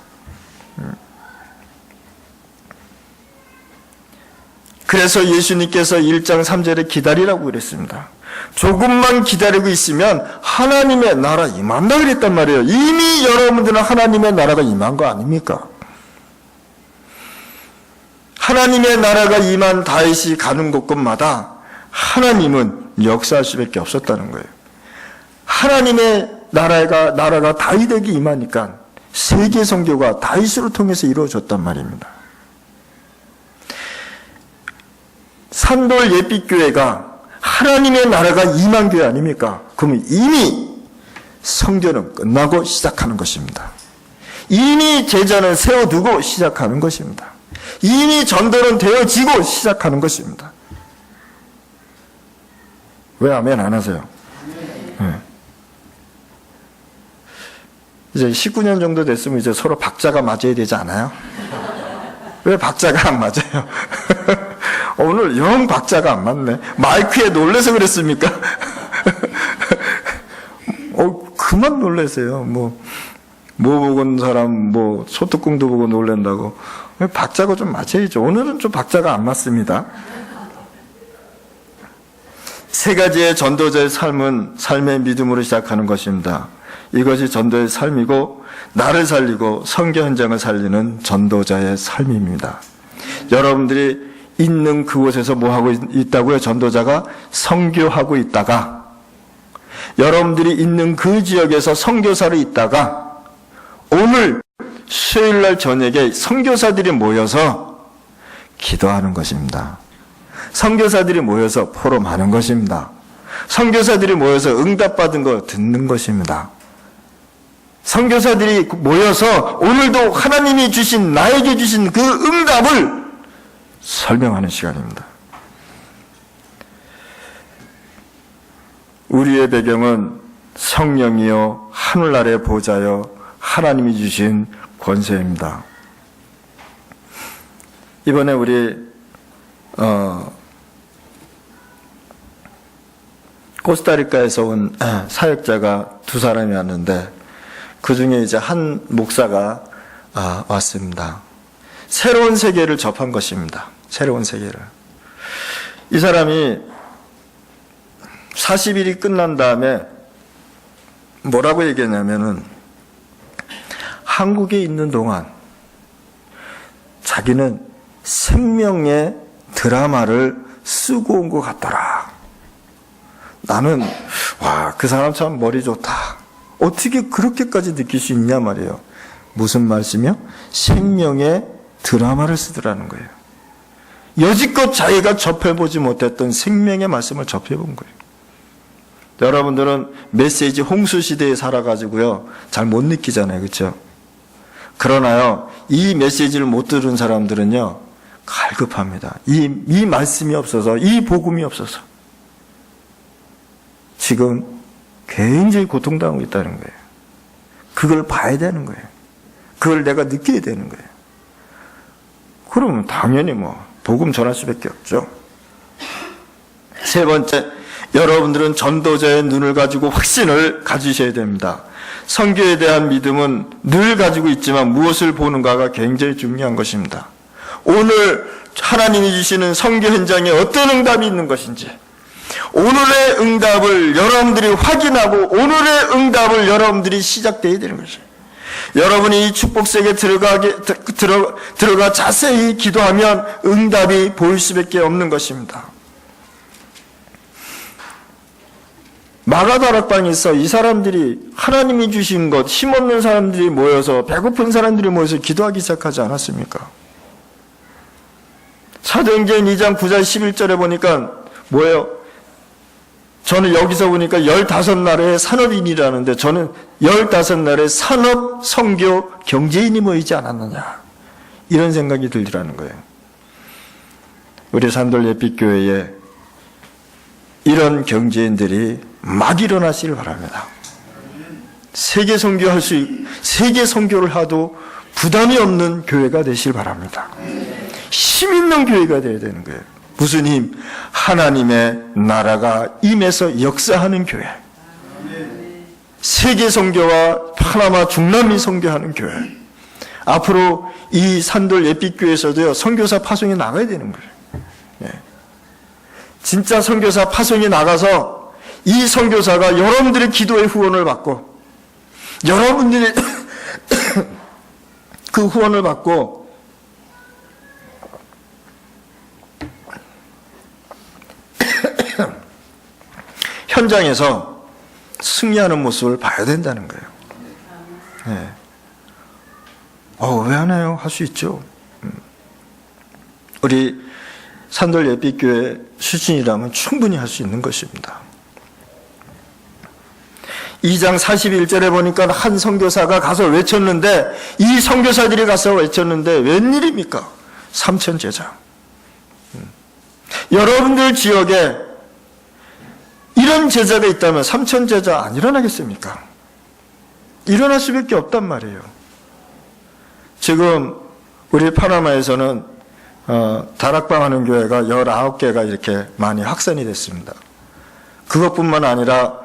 그래서 예수님께서 1장 3절에 기다리라고 그랬습니다. 조금만 기다리고 있으면 하나님의 나라 임한다 그랬단 말이에요. 이미 여러분들은 하나님의 나라가 임한 거 아닙니까? 하나님의 나라가 임한 다윗이 가는 곳곳마다 하나님은 역사할 수밖에 없었다는 거예요. 하나님의 나라가 다윗에게 임하니까 세계 선교가 다윗으로 통해서 이루어졌단 말입니다. 산돌 예빛교회가 하나님의 나라가 임한 교회 아닙니까? 그러면 이미 선교는 끝나고 시작하는 것입니다. 이미 제자는 세워두고 시작하는 것입니다. 이미 전도는 되어지고 시작하는 것입니다. 왜 아멘 안 하세요? 네. 이제 19년 정도 됐으면 이제 서로 박자가 맞아야 되지 않아요? 왜 박자가 안 맞아요? 오늘 영 박자가 안 맞네. 마이크에 놀래서 그랬습니까? 그만 놀라세요. 뭐 보고 온 사람, 소뚜껑도 보고 놀란다고. 박자가 좀 맞아야죠. 오늘은 좀 박자가 안 맞습니다. 세 가지의 전도자의 삶은 삶의 믿음으로 시작하는 것입니다. 이것이 전도의 삶이고, 나를 살리고 선교 현장을 살리는 전도자의 삶입니다. 여러분들이 있는 그곳에서 뭐 하고 있다고요? 전도자가 선교하고 있다가, 여러분들이 있는 그 지역에서 선교사로 있다가, 오늘 수요일날 저녁에 선교사들이 모여서 기도하는 것입니다. 선교사들이 모여서 포럼하는 것입니다. 선교사들이 모여서 응답받은 거 듣는 것입니다. 선교사들이 모여서 오늘도 하나님이 주신, 나에게 주신 그 응답을 설명하는 시간입니다. 우리의 배경은 성령이요 하늘나라의 보좌요 하나님이 주신 권세입니다. 이번에 우리 코스타리카에서 온 사역자가 두 사람이 왔는데, 그 중에 이제 한 목사가 왔습니다. 새로운 세계를 접한 것입니다. 새로운 세계를. 이 사람이 40일이 끝난 다음에 뭐라고 얘기했냐면은, 한국에 있는 동안 자기는 생명의 드라마를 쓰고 온 것 같더라. 나는 그 사람 참 머리 좋다. 어떻게 그렇게까지 느낄 수 있냐 말이에요. 무슨 말씀이요? 생명의 드라마를 쓰더라는 거예요. 여지껏 자기가 접해보지 못했던 생명의 말씀을 접해본 거예요. 여러분들은 메시지 홍수 시대에 살아가지고요, 잘 못 느끼잖아요. 그렇죠? 그러나요, 이 메시지를 못 들은 사람들은요, 갈급합니다. 이 말씀이 없어서, 이 복음이 없어서 지금 굉장히 고통당하고 있다는 거예요. 그걸 봐야 되는 거예요. 그걸 내가 느껴야 되는 거예요. 그러면 당연히 복음 전할 수밖에 없죠. 세 번째, 여러분들은 전도자의 눈을 가지고 확신을 가지셔야 됩니다. 선교에 대한 믿음은 늘 가지고 있지만 무엇을 보는가가 굉장히 중요한 것입니다. 오늘 하나님이 주시는 선교 현장에 어떤 응답이 있는 것인지, 오늘의 응답을 여러분들이 확인하고 오늘의 응답을 여러분들이 시작되어야 되는 것이에요. 여러분이 이 축복색에 들어가 자세히 기도하면 응답이 보일 수밖에 없는 것입니다. 마가다락방에 있어 이 사람들이 하나님이 주신 것, 힘없는 사람들이 모여서, 배고픈 사람들이 모여서 기도하기 시작하지 않았습니까? 사도행전 2장 9절 11절에 보니까 뭐예요? 저는 여기서 보니까 15나라의 산업인이라는데, 저는 15나라의 산업, 선교, 경제인이 모이지 않았느냐, 이런 생각이 들더라는 거예요. 우리 산돌 예빛교회에 이런 경제인들이 막 일어나시길 바랍니다. 세계 선교를 하도 부담이 없는 교회가 되시길 바랍니다. 힘 있는 교회가 되어야 되는 거예요. 무슨 힘? 하나님의 나라가 임해서 역사하는 교회. 세계 선교와 파나마 중남미 선교하는 교회. 앞으로 이 산돌 예빛교회에서도요, 선교사 파송이 나가야 되는 거예요. 진짜 선교사 파송이 나가서 이 선교사가 여러분들의 기도의 후원을 받고, 여러분들이 그 후원을 받고 현장에서 승리하는 모습을 봐야 된다는 거예요. 왜 안 해요? 할 수 있죠. 우리 산돌 예빛교회 수준이라면 충분히 할 수 있는 것입니다. 2장 41절에 보니까 한 선교사가 가서 외쳤는데, 이 선교사들이 가서 외쳤는데 웬일입니까? 3천 제자. 여러분들 지역에 이런 제자가 있다면 3천 제자 안 일어나겠습니까? 일어날 수밖에 없단 말이에요. 지금 우리 파나마에서는 다락방 하는 교회가 19개가 이렇게 많이 확산이 됐습니다. 그것뿐만 아니라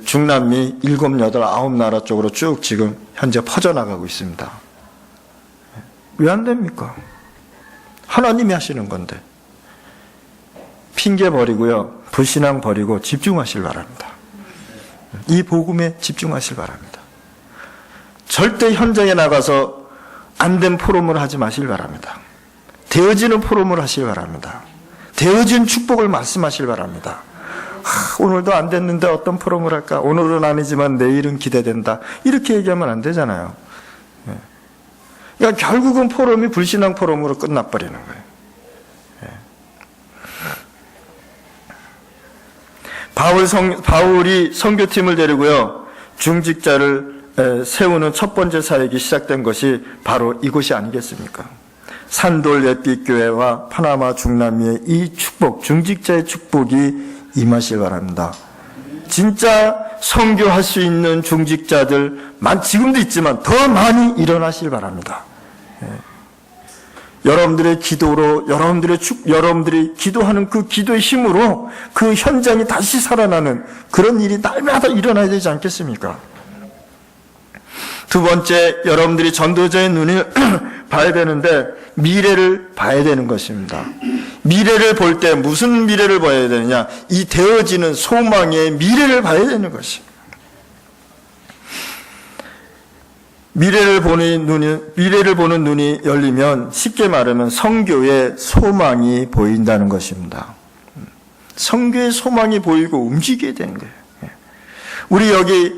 중남미 7, 8, 9나라 쪽으로 쭉 지금 현재 퍼져나가고 있습니다. 왜 안 됩니까? 하나님이 하시는 건데. 핑계 버리고요. 불신앙 버리고 집중하실 바랍니다. 이 복음에 집중하실 바랍니다. 절대 현장에 나가서 안 된 포럼을 하지 마실 바랍니다. 되어지는 포럼을 하실 바랍니다. 되어진 축복을 말씀하실 바랍니다. 오늘도 안 됐는데 어떤 포럼을 할까? 오늘은 아니지만 내일은 기대된다. 이렇게 얘기하면 안 되잖아요. 그러니까 결국은 포럼이 불신앙 포럼으로 끝나버리는 거예요. 바울이 선교팀을 데리고요, 중직자를 세우는 첫 번째 사역이 시작된 것이 바로 이곳이 아니겠습니까? 산돌 햇빛교회와 파나마 중남미의 이 축복, 중직자의 축복이 임하실 바랍니다. 진짜 선교할 수 있는 중직자들 지금도 있지만 더 많이 일어나실 바랍니다. 여러분들의 기도로, 여러분들이 기도하는 그 기도의 힘으로 그 현장이 다시 살아나는 그런 일이 날마다 일어나야 되지 않겠습니까? 두 번째, 여러분들이 전도자의 눈을 봐야 되는데 미래를 봐야 되는 것입니다. 미래를 볼 때 무슨 미래를 봐야 되느냐? 이 되어지는 소망의 미래를 봐야 되는 것입니다. 미래를 보는 눈이 열리면 쉽게 말하면 선교의 소망이 보인다는 것입니다. 선교의 소망이 보이고 움직여야 되는 거예요. 우리 여기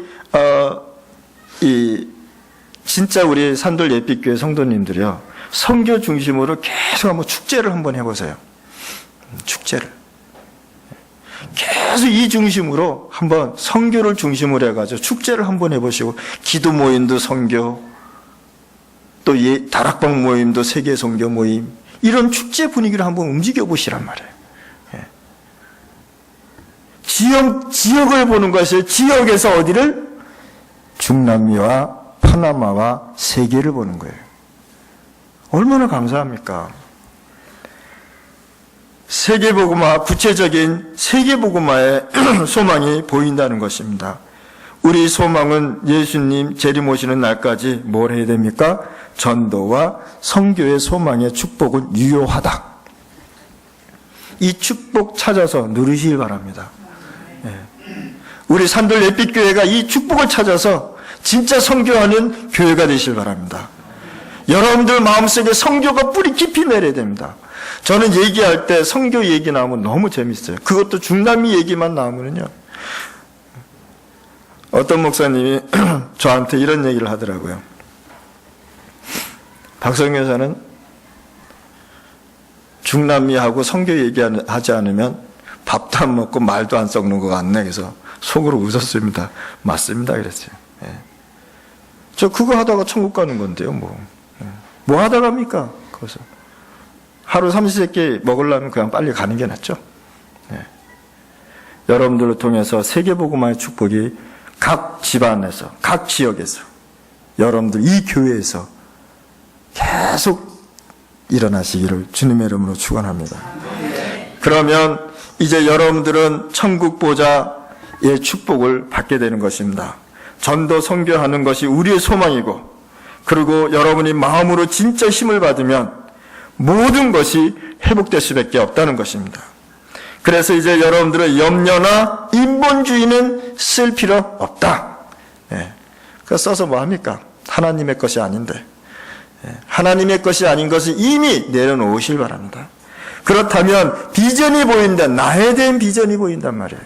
진짜 우리 산돌 예빛교회 성도님들이요, 선교 중심으로 계속 한번 축제를 한번 해보세요. 축제를 계속 이 중심으로 한번 선교를 중심으로 해가지고 축제를 한번 해보시고, 기도 모임도 선교, 또 다락방 모임도 세계 선교 모임, 이런 축제 분위기를 한번 움직여 보시란 말이에요. 지역을 보는 것이, 지역에서 어디를? 중남미와 파나마와 세계를 보는 거예요. 얼마나 감사합니까? 세계복음화, 구체적인 세계복음화의 소망이 보인다는 것입니다. 우리 소망은 예수님 재림오시는 날까지 뭘 해야 됩니까? 전도와 선교의 소망의 축복은 유효하다. 이 축복 찾아서 누리시길 바랍니다. 우리 산돌 햇빛교회가 이 축복을 찾아서 진짜 선교하는 교회가 되시길 바랍니다. 여러분들 마음속에 선교가 뿌리 깊이 내려야 됩니다. 저는 얘기할 때 선교 얘기 나오면 너무 재밌어요. 그것도 중남미 얘기만 나오면요, 어떤 목사님이 저한테 이런 얘기를 하더라고요. 박성규 여사는 중남미하고 선교 얘기하지 않으면 밥도 안 먹고 말도 안 썩는 것 같네. 그래서 속으로 웃었습니다. 맞습니다. 그랬어요. 저 그거 하다가 천국 가는 건데요. 뭐 하다 갑니까? 거기서 하루 30개 먹으려면 그냥 빨리 가는 게 낫죠. 여러분들을 통해서 세계복음화의 축복이 각 집안에서, 각 지역에서, 여러분들 이 교회에서 계속 일어나시기를 주님의 이름으로 축원합니다. 그러면 이제 여러분들은 천국 보좌의 축복을 받게 되는 것입니다. 전도 선교하는 것이 우리의 소망이고, 그리고 여러분이 마음으로 진짜 힘을 받으면 모든 것이 회복될 수밖에 없다는 것입니다. 그래서 이제 여러분들은 염려나 인본주의는 쓸 필요 없다. 그거 써서 뭐 합니까? 하나님의 것이 아닌데. 하나님의 것이 아닌 것을 이미 내려놓으실 바랍니다. 그렇다면 비전이 보인다. 나에 대한 비전이 보인단 말이에요.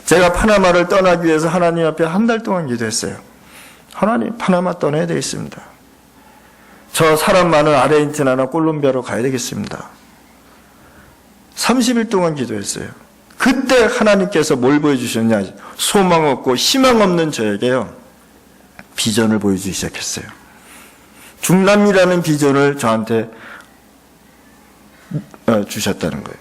제가 파나마를 떠나기 위해서 하나님 앞에 한 달 동안 기도했어요. 하나님, 파나마 떠나야 되겠습니다. 저 사람 많은 아르헨티나나 콜롬비아로 가야 되겠습니다. 30일 동안 기도했어요. 그때 하나님께서 뭘 보여주셨냐? 소망 없고 희망 없는 저에게요, 비전을 보여주기 시작했어요. 중남미라는 비전을 저한테 주셨다는 거예요.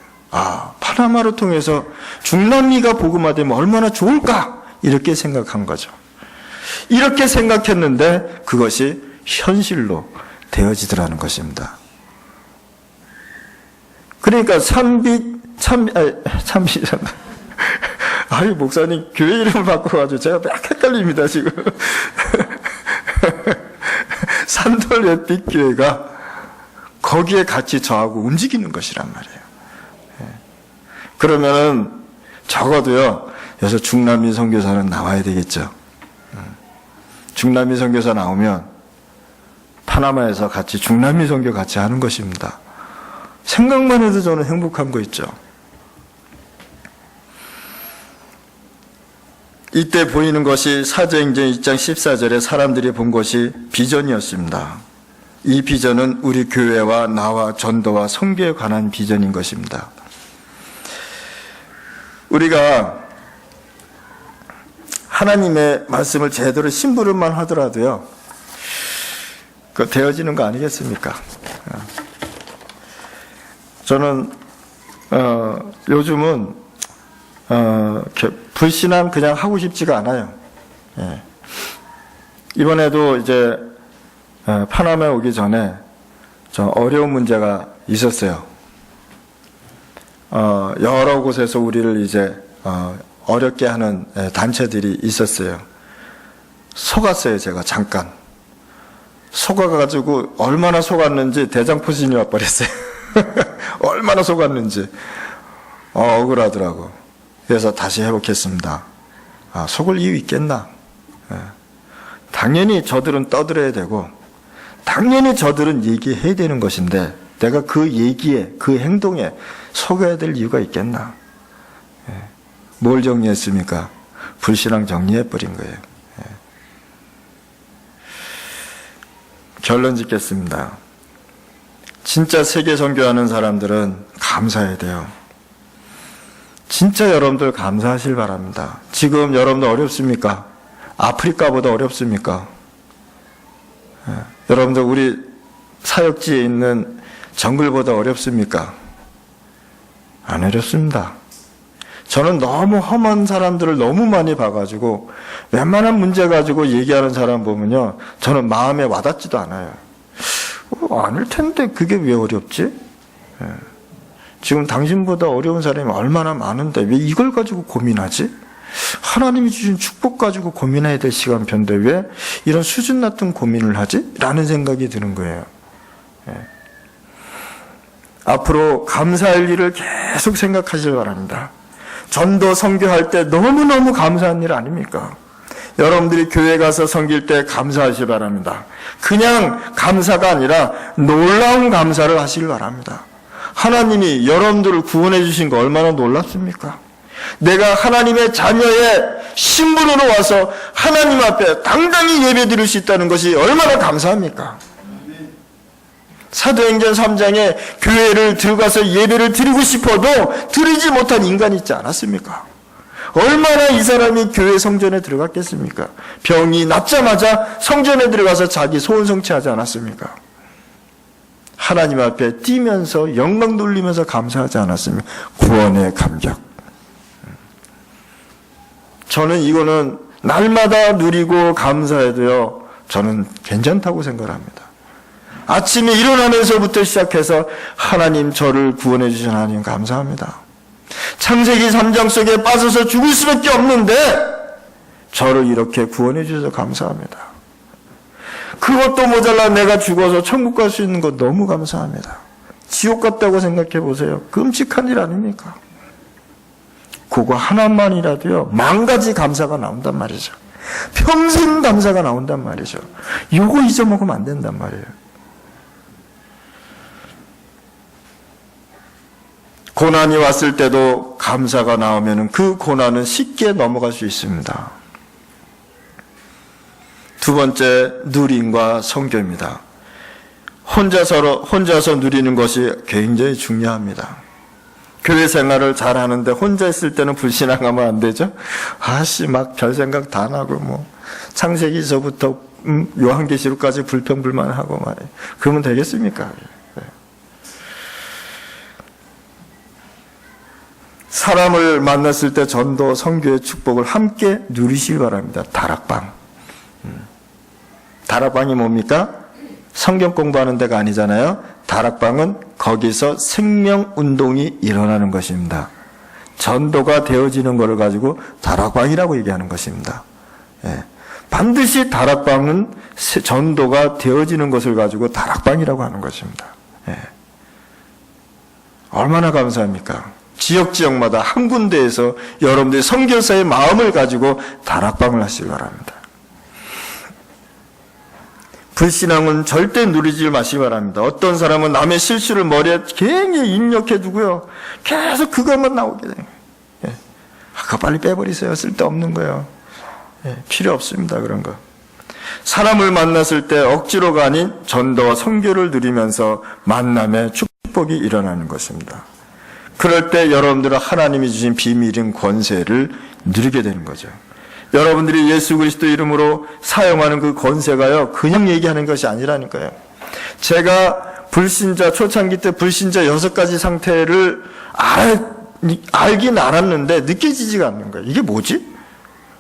파나마를 통해서 중남미가 복음화되면 얼마나 좋을까? 이렇게 생각한 거죠. 이렇게 생각했는데 그것이 현실로 되어지더라는 것입니다. 그러니까 아유, 목사님 교회 이름을 바꿔가지고 제가 막 헷갈립니다, 지금. 산돌 햇빛교회가 거기에 같이 저하고 움직이는 것이란 말이에요. 그러면은 적어도요, 여기서 중남미 선교사는 나와야 되겠죠. 중남미 선교사 나오면 파나마에서 같이 중남미 선교 같이 하는 것입니다. 생각만 해도 저는 행복한 거 있죠. 이때 보이는 것이 사도행전 2장 14절에 사람들이 본 것이 비전이었습니다. 이 비전은 우리 교회와 나와 전도와 선교에 관한 비전인 것입니다. 우리가 하나님의 말씀을 제대로 심부름만 하더라도요, 그 되어지는 거 아니겠습니까? 저는 요즘은 불신앙 그냥 하고 싶지가 않아요. 예. 이번에도 이제 파나마에 오기 전에 좀 어려운 문제가 있었어요. 여러 곳에서 우리를 이제 어렵게 하는 단체들이 있었어요. 속았어요, 제가 잠깐. 속아가지고 얼마나 속았는지 대장포진이 와버렸어요. 얼마나 속았는지 억울하더라고. 그래서 다시 회복했습니다. 속을 이유 있겠나? 당연히 저들은 떠들어야 되고 당연히 저들은 얘기해야 되는 것인데 내가 그 얘기에 그 행동에 속아야 될 이유가 있겠나? 뭘 정리했습니까? 불신앙 정리해버린 거예요. 결론 짓겠습니다. 진짜 세계 선교하는 사람들은 감사해야 돼요. 진짜 여러분들 감사하실 바랍니다. 지금 여러분들 어렵습니까? 아프리카보다 어렵습니까? 여러분들 우리 사역지에 있는 정글보다 어렵습니까? 안 어렵습니다. 저는 너무 험한 사람들을 너무 많이 봐가지고 웬만한 문제 가지고 얘기하는 사람 보면요, 저는 마음에 와닿지도 않아요. 아닐 텐데 그게 왜 어렵지? 지금 당신보다 어려운 사람이 얼마나 많은데 왜 이걸 가지고 고민하지? 하나님이 주신 축복 가지고 고민해야 될 시간표인데 왜 이런 수준 낮은 고민을 하지? 라는 생각이 드는 거예요. 앞으로 감사할 일을 계속 생각하시길 바랍니다. 전도 선교할 때 너무너무 감사한 일 아닙니까? 여러분들이 교회 가서 섬길 때 감사하시기 바랍니다. 그냥 감사가 아니라 놀라운 감사를 하시길 바랍니다. 하나님이 여러분들을 구원해 주신 거 얼마나 놀랍습니까? 내가 하나님의 자녀의 신분으로 와서 하나님 앞에 당당히 예배 드릴 수 있다는 것이 얼마나 감사합니까? 사도행전 3장에 교회를 들어가서 예배를 드리고 싶어도 드리지 못한 인간이 있지 않았습니까? 얼마나 이 사람이 교회 성전에 들어갔겠습니까? 병이 낫자마자 성전에 들어가서 자기 소원 성취하지 않았습니까? 하나님 앞에 뛰면서 영광 돌리면서 감사하지 않았습니까? 구원의 감격. 저는 이거는 날마다 누리고 감사해도요, 저는 괜찮다고 생각합니다. 아침에 일어나면서부터 시작해서 하나님 저를 구원해 주신 하나님 감사합니다. 창세기 3장 속에 빠져서 죽을 수밖에 없는데 저를 이렇게 구원해 주셔서 감사합니다. 그것도 모자라 내가 죽어서 천국 갈 수 있는 것 너무 감사합니다. 지옥 같다고 생각해 보세요. 끔찍한 일 아닙니까? 그거 하나만이라도요, 10,000가지 감사가 나온단 말이죠. 평생 감사가 나온단 말이죠. 이거 잊어먹으면 안 된단 말이에요. 고난이 왔을 때도 감사가 나오면 그 고난은 쉽게 넘어갈 수 있습니다. 두 번째, 누림과 선교입니다. 혼자서 누리는 것이 굉장히 중요합니다. 교회 생활을 잘 하는데 혼자 있을 때는 불신앙하면 안 되죠? 막 별 생각 다 나고 창세기서부터 요한계시록까지 불평불만하고 말이에요. 그러면 되겠습니까? 사람을 만났을 때 전도, 선교의 축복을 함께 누리시기 바랍니다. 다락방. 다락방이 뭡니까? 성경 공부하는 데가 아니잖아요. 다락방은 거기서 생명운동이 일어나는 것입니다. 전도가 되어지는 것을 가지고 다락방이라고 얘기하는 것입니다. 예. 반드시 다락방은 전도가 되어지는 것을 가지고 다락방이라고 하는 것입니다. 예. 얼마나 감사합니까? 지역마다 한 군데에서 여러분들이 선교사의 마음을 가지고 다락방을 하시기 바랍니다. 불신앙은 절대 누리지 마시기 바랍니다. 어떤 사람은 남의 실수를 머리에 굉장히 입력해 두고요. 계속 그것만 나오게 돼요. 예. 그거 빨리 빼버리세요. 쓸데없는 거예요. 예. 필요 없습니다. 그런 거. 사람을 만났을 때 억지로가 아닌 전도와 선교를 누리면서 만남의 축복이 일어나는 것입니다. 그럴 때 여러분들은 하나님이 주신 비밀인 권세를 누리게 되는 거죠. 여러분들이 예수 그리스도 이름으로 사용하는 그 권세가요, 그냥 얘기하는 것이 아니라니까요. 제가 불신자, 초창기 때 불신자 6가지 상태를 알긴 알았는데 느껴지지가 않는 거예요. 이게 뭐지?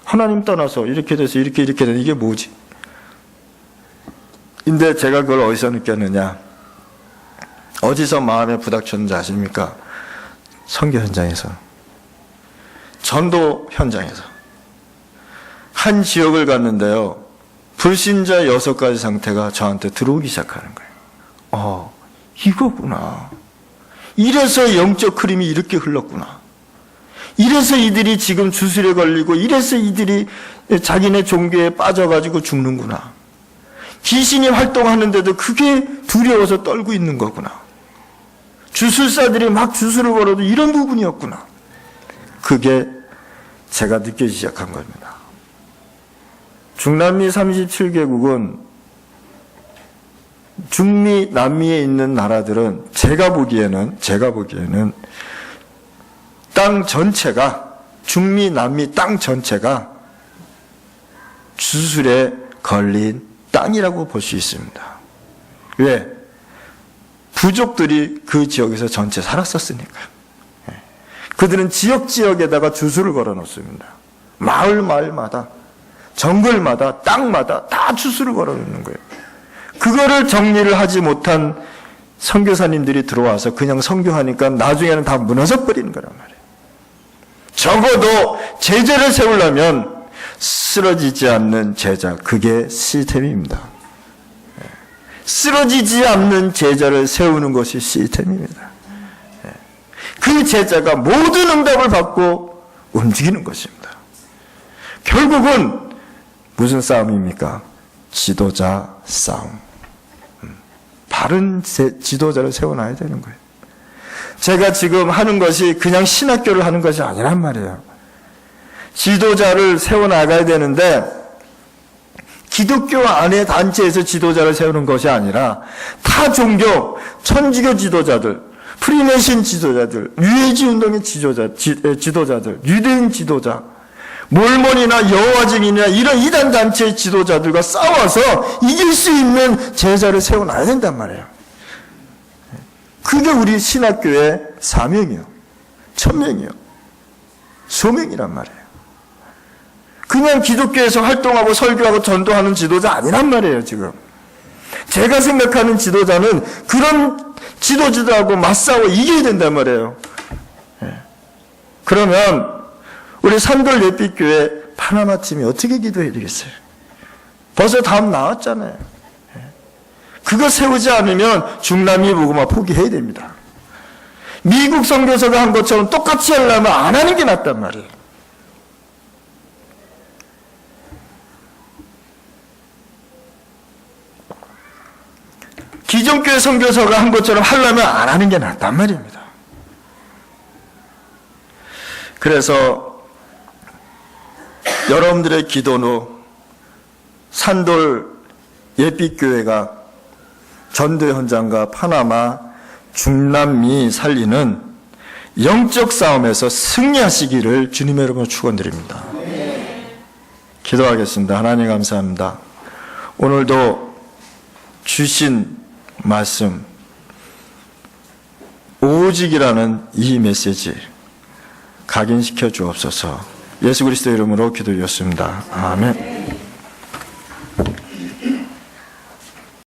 하나님 떠나서 이렇게 돼서 이렇게 되는 이게 뭐지? 근데 제가 그걸 어디서 느꼈느냐? 어디서 마음에 부닥쳤는지 아십니까? 선교 현장에서, 전도 현장에서. 한 지역을 갔는데요, 불신자 6가지 상태가 저한테 들어오기 시작하는 거예요. 이거구나. 이래서 영적 흐름이 이렇게 흘렀구나. 이래서 이들이 지금 주술에 걸리고, 이래서 이들이 자기네 종교에 빠져가지고 죽는구나. 귀신이 활동하는데도 그게 두려워서 떨고 있는 거구나. 주술사들이 막 주술을 걸어도 이런 부분이었구나. 그게 제가 느껴지기 시작한 겁니다. 중남미 37개국은 중미, 남미에 있는 나라들은 제가 보기에는 땅 전체가, 중미, 남미 땅 전체가 주술에 걸린 땅이라고 볼 수 있습니다. 왜? 부족들이 그 지역에서 전체 살았었으니까요. 그들은 지역에다가 주술을 걸어 놓습니다. 마을마다, 정글마다, 땅마다 다 주술을 걸어 놓는 거예요. 그거를 정리를 하지 못한 선교사님들이 들어와서 그냥 선교하니까 나중에는 다 무너져 버리는 거란 말이에요. 적어도 제자를 세우려면 쓰러지지 않는 제자, 그게 시스템입니다. 쓰러지지 않는 제자를 세우는 것이 시스템입니다. 그 제자가 모든 응답을 받고 움직이는 것입니다. 결국은 무슨 싸움입니까? 지도자 싸움. 바른 지도자를 세워놔야 되는 거예요. 제가 지금 하는 것이 그냥 신학교를 하는 것이 아니란 말이에요. 지도자를 세워나가야 되는데, 기독교 안의 단체에서 지도자를 세우는 것이 아니라 타 종교, 천주교 지도자들, 프리메신 지도자들, 유해지 운동의 지도자들, 유대인 지도자, 몰몬이나 여호와 증인이나 이런 이단 단체의 지도자들과 싸워서 이길 수 있는 제자를 세워놔야 된단 말이에요. 그게 우리 신학교의 사명이요, 천명이요, 소명이란 말이에요. 그냥 기독교에서 활동하고 설교하고 전도하는 지도자 아니란 말이에요, 지금. 제가 생각하는 지도자는 그런 지도자들하고 맞싸워 이겨야 된단 말이에요. 그러면 우리 산돌 예빛교회 파나마 팀이 어떻게 기도해야 되겠어요? 벌써 답 나왔잖아요. 그거 세우지 않으면 중남미 복음화 포기해야 됩니다. 미국 선교사가 한 것처럼 똑같이 하려면 안 하는 게 낫단 말이에요. 기존교회 선교사가 한 것처럼 하려면 안 하는 게 낫단 말입니다. 그래서 여러분들의 기도로 산돌 예빛교회가 전도 현장과 파나마, 중남미 살리는 영적 싸움에서 승리하시기를 주님의 이름으로 축원드립니다. 기도하겠습니다. 하나님 감사합니다. 오늘도 주신 말씀, 오직이라는 이 메시지 각인시켜 주옵소서. 예수 그리스도 이름으로 기도드렸습니다. 아멘.